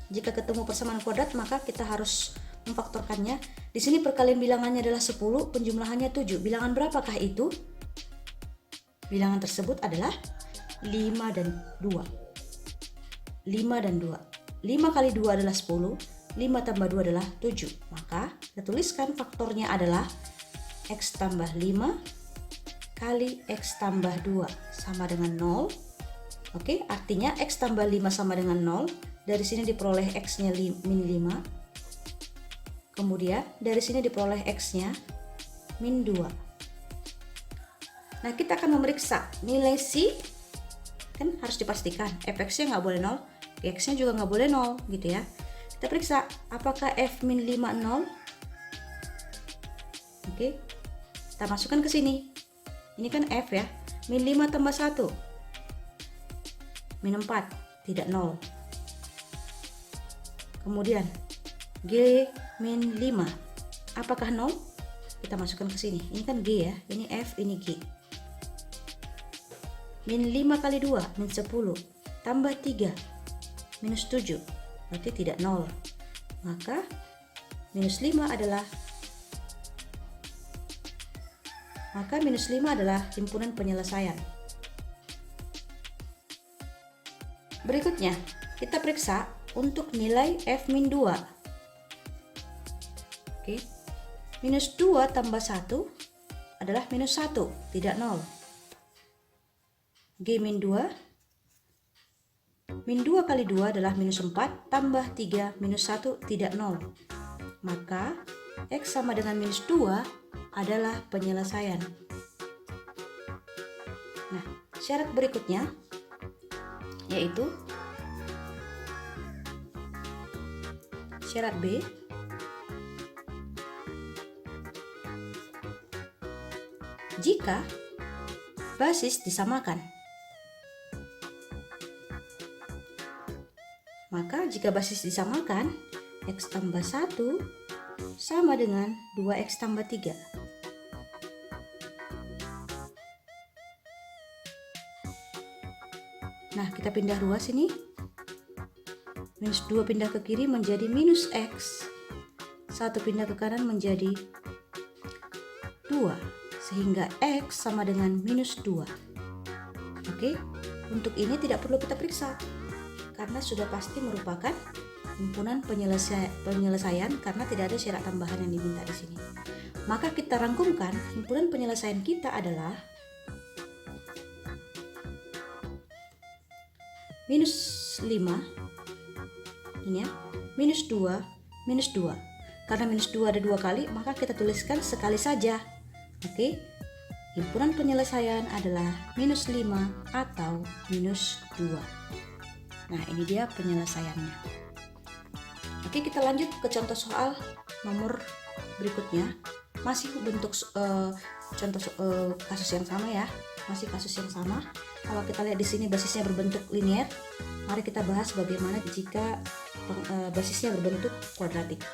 Jika ketemu persamaan kuadrat, maka kita harus memfaktorkannya. Di sini perkalian bilangannya adalah 10, penjumlahannya 7. Bilangan berapakah itu? Bilangan tersebut adalah 5 dan 2. 5 dan 2. 5 kali 2 adalah 10, 5 tambah 2 adalah 7. Maka kita tuliskan faktornya adalah X tambah 5 kali X tambah 2 sama dengan 0. Oke, artinya X tambah 5 sama dengan 0. Dari sini diperoleh X-nya min 5. Kemudian dari sini diperoleh X-nya min 2. Nah, kita akan memeriksa nilai C. Kan harus dipastikan fx-nya nggak boleh 0, gx-nya juga nggak boleh 0 gitu ya. Kita periksa apakah f min 5 0. Oke, kita masukkan ke sini. Ini kan f ya, min 5 tambah 1 min 4, tidak 0. Kemudian g min 5, apakah 0? Kita masukkan ke sini. Ini kan g ya, ini f, ini g. Min 5 kali 2 min 10 tambah 3 minus 7, berarti tidak 0. Maka minus 5 adalah himpunan penyelesaian. Berikutnya, kita periksa untuk nilai f min 2. Oke. Minus 2 tambah 1 adalah minus 1, tidak 0. G min 2. Min 2 kali 2 adalah minus 4 tambah 3 minus 1, tidak 0. Maka X sama dengan minus 2 adalah penyelesaian. Nah, syarat berikutnya yaitu syarat B. Jika basis disamakan. Maka jika basis disamakan, X tambah 1 sama dengan 2X tambah 3. Nah, kita pindah ruas ini. Minus 2 pindah ke kiri menjadi minus X. 1 pindah ke kanan menjadi 2. Sehingga X sama dengan minus 2. Oke, untuk ini tidak perlu kita periksa. Karena sudah pasti merupakan himpunan penyelesaian karena tidak ada syarat tambahan yang diminta di sini. Maka kita rangkumkan himpunan penyelesaian kita adalah minus 5 ini ya, minus 2 minus 2. Karena minus 2 ada 2 kali, maka kita tuliskan sekali saja. Oke, himpunan penyelesaian adalah minus 5 atau minus 2. Nah, ini dia penyelesaiannya. Oke, kita lanjut ke contoh soal nomor berikutnya. Masih bentuk contoh kasus yang sama ya. Masih kasus yang sama. Kalau kita lihat di sini basisnya berbentuk linier, mari kita bahas bagaimana jika basisnya berbentuk kuadratik.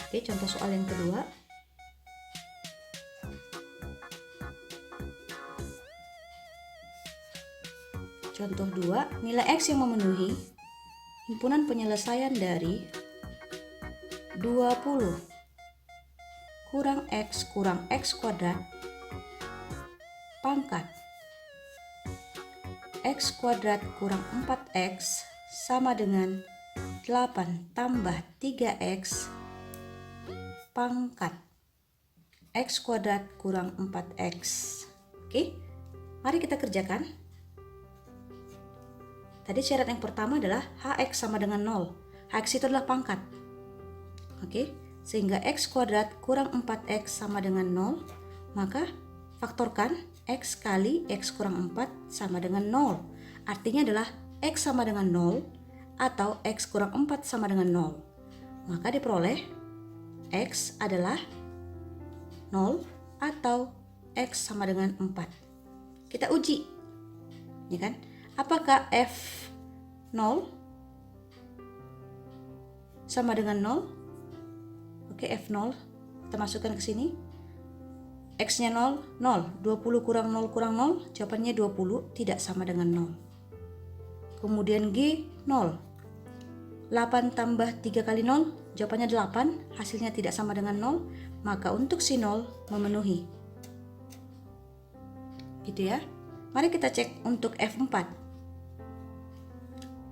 Oke, contoh soal yang kedua. Contoh 2, nilai X yang memenuhi himpunan penyelesaian dari 20 kurang X kuadrat pangkat X kuadrat kurang 4X sama dengan 8 tambah 3X pangkat X kuadrat kurang 4X. Oke, mari kita kerjakan. Tadi syarat yang pertama adalah Hx sama dengan 0. Hx itu adalah pangkat. Oke, sehingga X kuadrat kurang 4X sama dengan 0. Maka faktorkan X kali X kurang 4 sama dengan 0. Artinya adalah X sama dengan 0 atau X kurang 4 sama dengan 0. Maka diperoleh X adalah 0 atau X sama dengan 4. Kita uji, ya kan? Apakah F0 sama dengan 0? Oke, F0 kita masukkan ke sini. X-nya 0, 0. 20 kurang 0 kurang 0, jawabannya 20, tidak sama dengan 0. Kemudian G, 0. 8 tambah 3 kali 0, jawabannya 8, hasilnya tidak sama dengan 0, maka untuk si 0 memenuhi. Gitu ya. Mari kita cek untuk F4.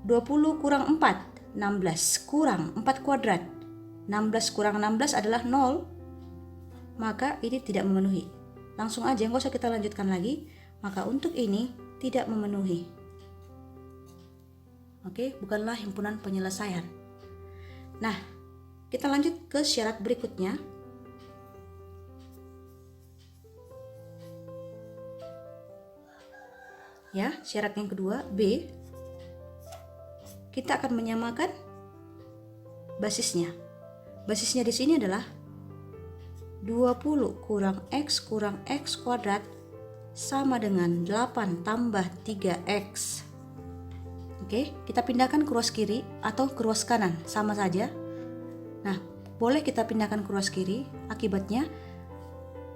20 kurang 4, 16 kurang 4 kuadrat. 16 kurang 16 adalah 0, maka ini tidak memenuhi. Langsung aja, nggak usah kita lanjutkan lagi. Maka untuk ini tidak memenuhi. Oke, bukanlah himpunan penyelesaian. Nah, kita lanjut ke syarat berikutnya. Ya, syarat yang kedua, B. Kita akan menyamakan basisnya. Basisnya di sini adalah 20 kurang X kuadrat sama dengan 8 tambah 3X. Oke, kita pindahkan ke ruas kiri atau ke ruas kanan, sama saja. Nah, boleh kita pindahkan ke ruas kiri, akibatnya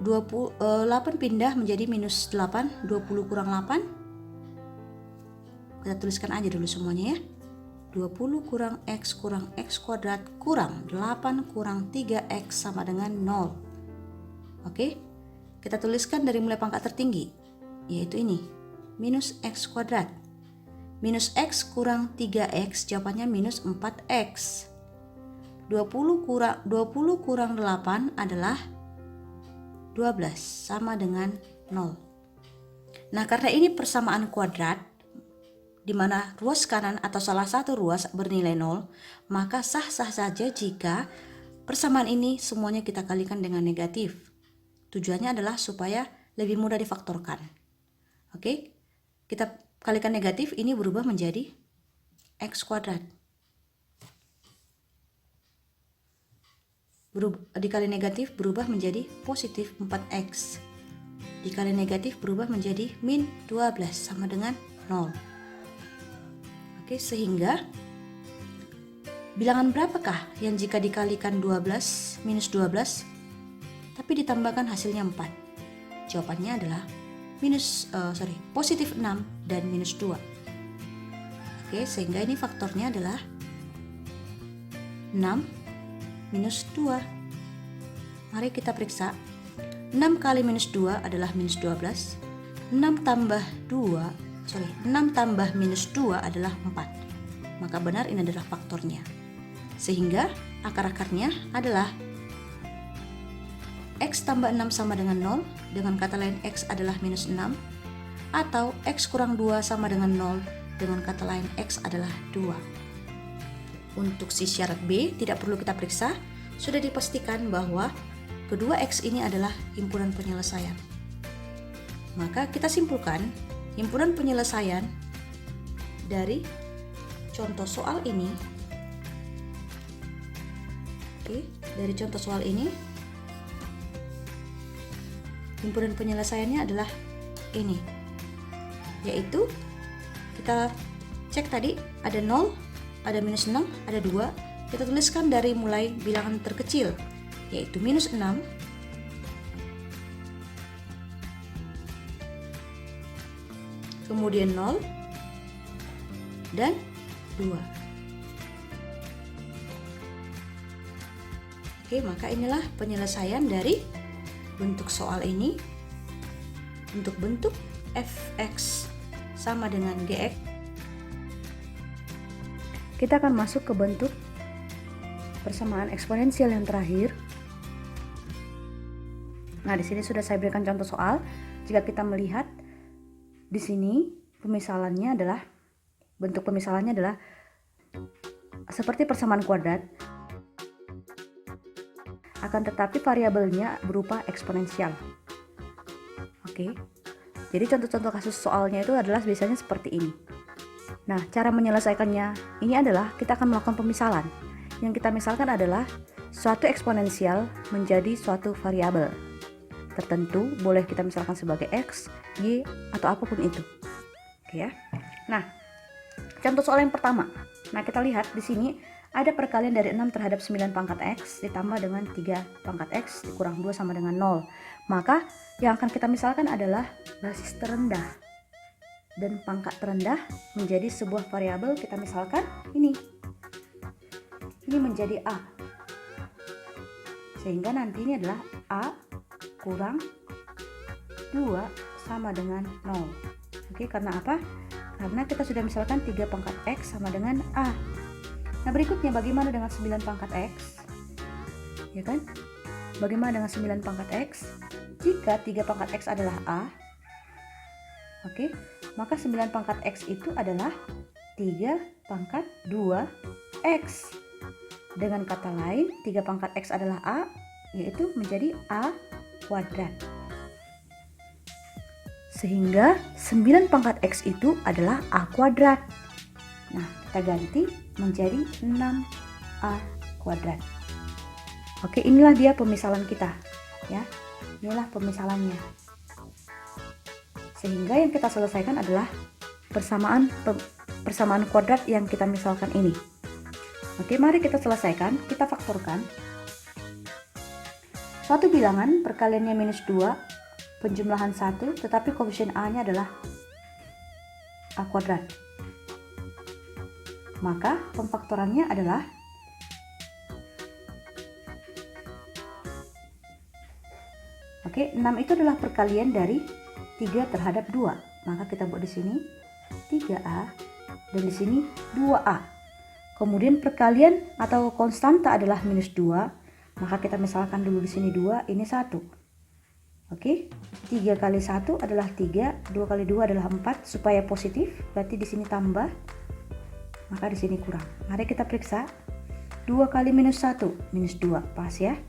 8 pindah menjadi minus 8, 20 kurang 8. Kita tuliskan aja dulu semuanya ya. 20 kurang X kuadrat kurang 8 kurang 3X sama dengan 0. Oke, kita tuliskan dari mulai pangkat tertinggi, yaitu ini, minus X kuadrat. Minus X kurang 3X, jawabannya minus 4X. 20 kurang 8 adalah 12, sama dengan 0. Nah, karena ini persamaan kuadrat, di mana ruas kanan atau salah satu ruas bernilai 0, maka sah-sah saja jika persamaan ini semuanya kita kalikan dengan negatif. Tujuannya adalah supaya lebih mudah difaktorkan. Oke, kita kalikan negatif, ini berubah menjadi X kuadrat. Dikali negatif berubah menjadi positif 4X. Dikali negatif berubah menjadi min 12 sama dengan 0. Oke, sehingga bilangan berapakah yang jika dikalikan 12 minus 12 tapi ditambahkan hasilnya 4? Jawabannya adalah positif 6 dan minus 2. Oke, sehingga ini faktornya adalah 6 minus 2. Mari kita periksa. 6 kali minus 2 adalah minus 12. 6 tambah minus 2 adalah 4. Maka benar ini adalah faktornya. Sehingga akar-akarnya adalah X tambah 6 sama dengan 0. Dengan kata lain X adalah minus 6. Atau X kurang 2 sama dengan 0. Dengan kata lain X adalah 2. Untuk si syarat B tidak perlu kita periksa. Sudah dipastikan bahwa kedua X ini adalah himpunan penyelesaian. Maka kita simpulkan himpunan penyelesaian dari contoh soal ini. Oke, dari contoh soal ini himpunan penyelesaiannya adalah ini, yaitu kita cek tadi ada 0, ada minus 6, ada 2. Kita tuliskan dari mulai bilangan terkecil, yaitu minus 6, kemudian 0, dan 2. Oke, maka inilah penyelesaian dari bentuk soal ini. Untuk bentuk fx sama dengan gx, kita akan masuk ke bentuk persamaan eksponensial yang terakhir. Nah, di sini sudah saya berikan contoh soal. Jika kita melihat di sini pemisalannya adalah bentuk pemisalannya adalah seperti persamaan kuadrat, akan tetapi variabelnya berupa eksponensial. Oke. Jadi contoh-contoh kasus soalnya itu adalah biasanya seperti ini. Nah, cara menyelesaikannya ini adalah kita akan melakukan pemisalan. Yang kita misalkan adalah suatu eksponensial menjadi suatu variabel tertentu, boleh kita misalkan sebagai x, y, atau apapun itu. Oke ya. Nah, contoh soal yang pertama. Nah, kita lihat di sini ada perkalian dari 6 terhadap 9 pangkat x ditambah dengan 3 pangkat x dikurang 2 sama dengan 0. Maka yang akan kita misalkan adalah basis terendah. Dan pangkat terendah menjadi sebuah variabel, kita misalkan ini menjadi A, sehingga nantinya adalah A kurang 2 sama dengan 0. Oke, karena apa? Karena kita sudah misalkan 3 pangkat X sama dengan A. Nah, berikutnya bagaimana dengan 9 pangkat X? Ya kan? Bagaimana dengan 9 pangkat X? Jika 3 pangkat X adalah A, oke, maka 9 pangkat X itu adalah 3 pangkat 2X. Dengan kata lain, 3 pangkat X adalah A, yaitu menjadi A kuadrat. Sehingga 9 pangkat X itu adalah A kuadrat. Nah, kita ganti menjadi 6A kuadrat. Oke, inilah dia pemisalan kita. Ya, inilah pemisalannya. Sehingga yang kita selesaikan adalah persamaan kuadrat yang kita misalkan ini. Oke, mari kita selesaikan, kita faktorkan. Suatu bilangan perkaliannya minus 2, penjumlahan 1, tetapi koefisien A-nya adalah A kuadrat. Maka pemfaktorannya adalah oke, 6 itu adalah perkalian dari 3 terhadap 2. Maka kita buat di sini 3A dan di sini 2A. Kemudian perkalian atau konstanta adalah minus 2. Maka kita misalkan dulu di sini 2, ini 1. Oke, 3 kali 1 adalah 3, 2 kali 2 adalah 4, supaya positif berarti di sini tambah, maka di sini kurang. Mari kita periksa. 2 kali minus 1, minus 2, pas ya.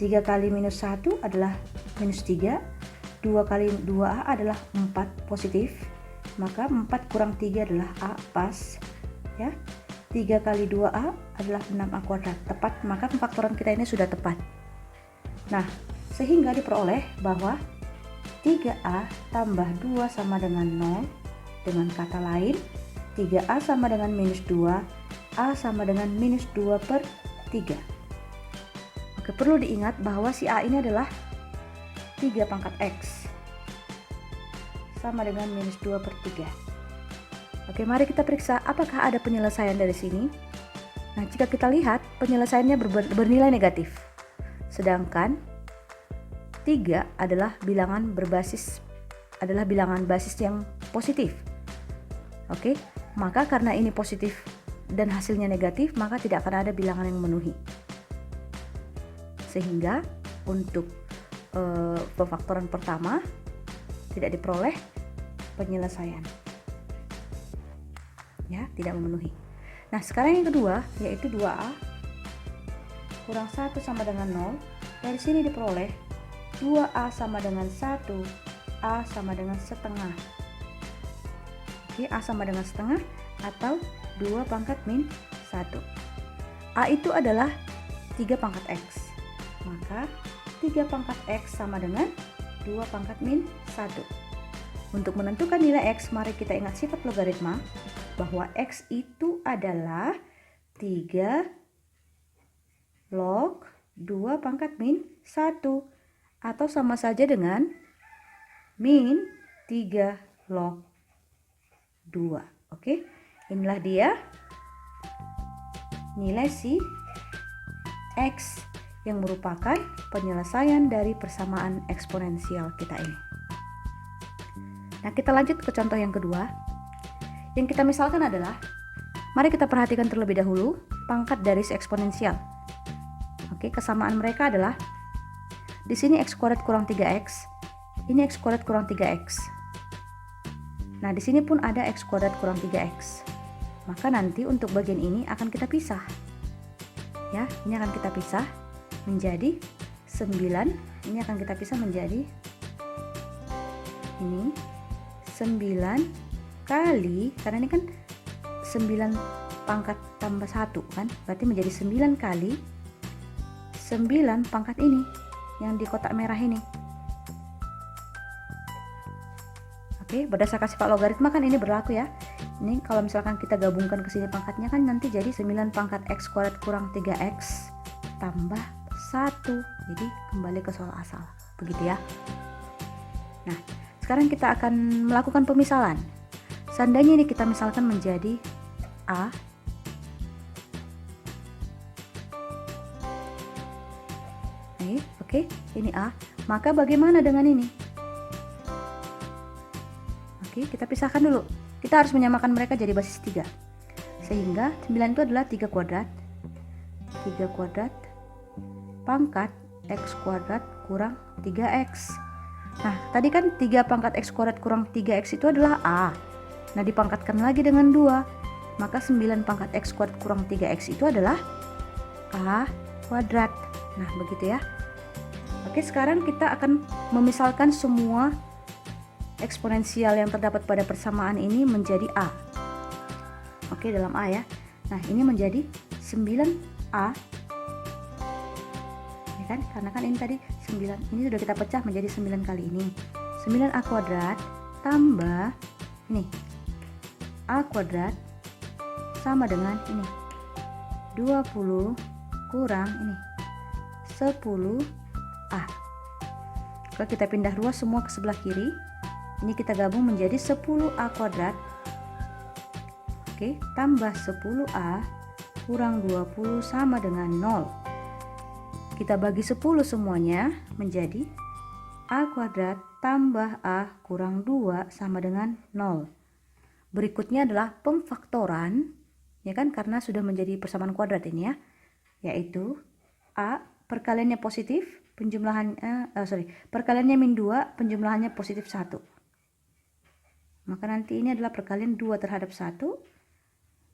3 kali minus 1 adalah minus 3, 2 kali 2A adalah 4, positif, maka 4 kurang 3 adalah A, pas ya. 3 kali 2A adalah 6A kuadrat, tepat, maka pemfaktoran kita ini sudah tepat. Nah, sehingga diperoleh bahwa 3A tambah 2 sama dengan 0, dengan kata lain 3A sama dengan minus 2, A sama dengan minus 2 per 3. Oke, perlu diingat bahwa si A ini adalah 3 pangkat X sama dengan minus 2 per 3. Oke, mari kita periksa apakah ada penyelesaian dari sini. Nah, jika kita lihat penyelesaiannya bernilai negatif. Sedangkan 3 adalah bilangan basis yang positif. Oke, maka karena ini positif dan hasilnya negatif, maka tidak akan ada bilangan yang memenuhi. Sehingga untuk pemfaktoran pertama tidak diperoleh penyelesaian. Ya, tidak memenuhi. Nah, sekarang yang kedua yaitu 2A kurang 1 sama dengan 0. Dari sini diperoleh 2A sama dengan 1 A sama dengan setengah. Oke, A sama dengan setengah atau 2 pangkat min 1. A itu adalah 3 pangkat X. Maka 3 pangkat X sama dengan 2 pangkat min 1. Untuk menentukan nilai X, mari kita ingat sifat logaritma bahwa X itu adalah 3 log 2 pangkat min 1 atau sama saja dengan min 3 log 2. Oke, inilah dia nilai si X yang merupakan penyelesaian dari persamaan eksponensial kita ini. Nah, kita lanjut ke contoh yang kedua. Yang kita misalkan adalah, mari kita perhatikan terlebih dahulu pangkat dari si eksponensial. Oke, kesamaan mereka adalah di sini X kuadrat kurang 3X, ini X kuadrat kurang 3X. Nah, di sini pun ada X kuadrat kurang 3X. Maka nanti untuk bagian ini akan kita pisah. Ya, ini akan kita pisah menjadi 9. Ini akan kita pisah menjadi ini 9 kali, karena ini kan 9 pangkat tambah 1 kan, berarti menjadi 9 kali 9 pangkat ini yang di kotak merah ini. Oke, berdasarkan sifat logaritma kan ini berlaku ya. Ini kalau misalkan kita gabungkan ke sini pangkatnya kan nanti jadi 9 pangkat X kuadrat kurang 3X tambah 1. Jadi kembali ke soal asal. Begitu ya. Nah, sekarang kita akan melakukan pemisalan. Seandainya ini kita misalkan menjadi A. Oke, ini A. Maka bagaimana dengan ini? Oke, kita pisahkan dulu. Kita harus menyamakan mereka jadi basis 3. Sehingga 9 itu adalah 3 kuadrat. 3 kuadrat pangkat X kuadrat kurang 3X. Nah, tadi kan 3 pangkat X kuadrat kurang 3X itu adalah A. Nah, dipangkatkan lagi dengan 2. Maka 9 pangkat X kuadrat kurang 3X itu adalah A kuadrat. Nah, begitu ya. Oke, sekarang kita akan memisalkan semua eksponensial yang terdapat pada persamaan ini menjadi A. Oke, dalam A ya. Nah, ini menjadi 9A. Ya kan? Karena kan ini tadi 9. Ini sudah kita pecah menjadi 9 kali ini. 9A kuadrat tambah ini. A kuadrat sama dengan ini. 20 kurang ini. 10A. Kalau kita pindah ruas semua ke sebelah kiri, ini kita gabung menjadi 10A kuadrat. Oke, tambah 10A kurang 20 sama dengan 0. Kita bagi 10 semuanya menjadi A kuadrat tambah A kurang 2 sama dengan 0. Berikutnya adalah pemfaktoran, ya kan, karena sudah menjadi persamaan kuadrat ini ya, yaitu A perkaliannya positif, perkaliannya min 2, penjumlahannya positif 1. Maka nanti ini adalah perkalian 2 terhadap 1.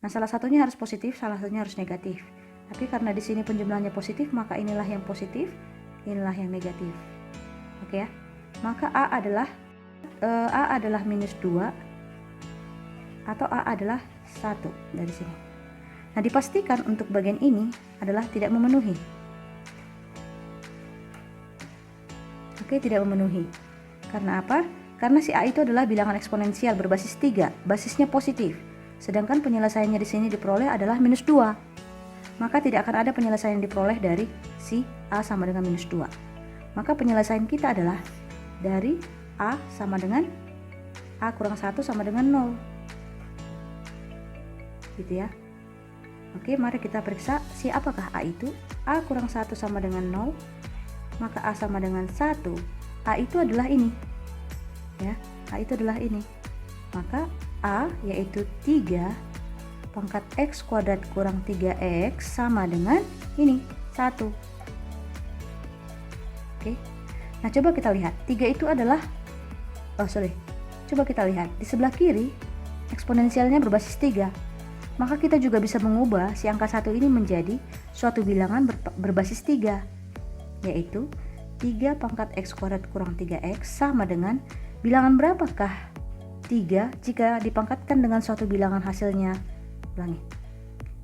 Nah, salah satunya harus positif, salah satunya harus negatif. Tapi karena di sini penjumlahannya positif, maka inilah yang positif, inilah yang negatif. Oke ya. Maka A adalah minus 2 atau A adalah 1 dari sini. Nah, dipastikan untuk bagian ini adalah tidak memenuhi. Oke, tidak memenuhi. Karena apa? Karena si A itu adalah bilangan eksponensial berbasis 3, basisnya positif. Sedangkan penyelesaiannya di sini diperoleh adalah minus 2. Maka tidak akan ada penyelesaian yang diperoleh dari si A sama dengan minus 2. Maka penyelesaian kita adalah dari A sama dengan A kurang 1 sama dengan 0. Gitu ya. Oke, mari kita periksa si apakah A itu. A kurang 1 sama dengan 0. Maka A sama dengan 1. A itu adalah ini. Ya, A itu adalah ini. Maka A yaitu 3 pangkat X kuadrat kurang 3X sama dengan ini, 1. Oke. Nah, coba kita lihat. 3 itu adalah Coba kita lihat di sebelah kiri eksponensialnya berbasis 3. Maka kita juga bisa mengubah si angka 1 ini menjadi suatu bilangan berbasis 3. Yaitu 3 pangkat X kuadrat kurang 3X sama dengan Bilangan berapakah 3 jika dipangkatkan dengan suatu bilangan hasilnya? Ulangi.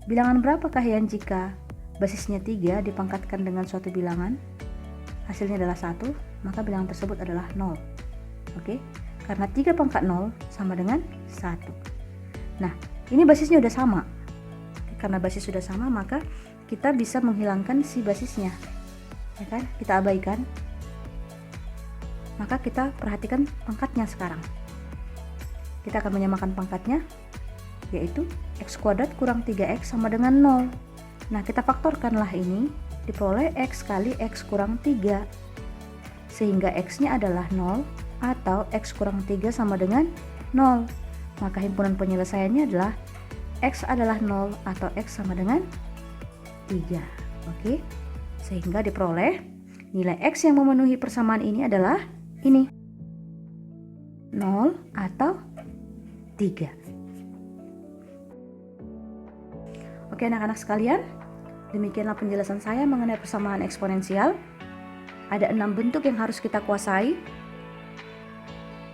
Bilangan berapakah yang jika basisnya 3 dipangkatkan dengan suatu bilangan hasilnya adalah 1, maka bilangan tersebut adalah 0. Oke? Karena 3 pangkat 0 sama dengan 1. Nah, ini basisnya udah sama. Karena basis sudah sama, maka kita bisa menghilangkan si basisnya. Ya kan? Kita abaikan. Maka kita perhatikan pangkatnya sekarang. Kita akan menyamakan pangkatnya, yaitu x kuadrat kurang 3x sama dengan 0. Nah, kita faktorkanlah ini, diperoleh x kali x kurang 3. Sehingga x-nya adalah 0 atau x kurang 3 sama dengan 0. Maka himpunan penyelesaiannya adalah x adalah 0 atau x sama dengan 3. Oke? Sehingga diperoleh nilai x yang memenuhi persamaan ini adalah ini 0 atau 3. Oke anak-anak sekalian, demikianlah penjelasan saya mengenai persamaan eksponensial. Ada 6 bentuk yang harus kita kuasai.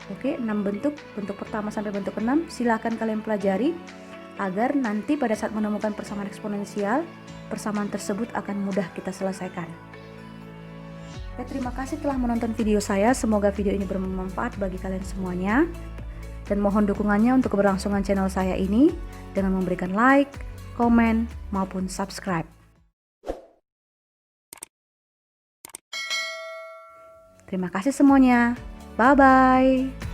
Oke, 6 bentuk. Bentuk pertama sampai bentuk 6 silakan kalian pelajari agar nanti pada saat menemukan persamaan eksponensial, persamaan tersebut akan mudah kita selesaikan. Oke, terima kasih telah menonton video saya. Semoga video ini bermanfaat bagi kalian semuanya. Dan mohon dukungannya untuk keberlangsungan channel saya ini dengan memberikan like, komen, maupun subscribe. Terima kasih semuanya. Bye-bye.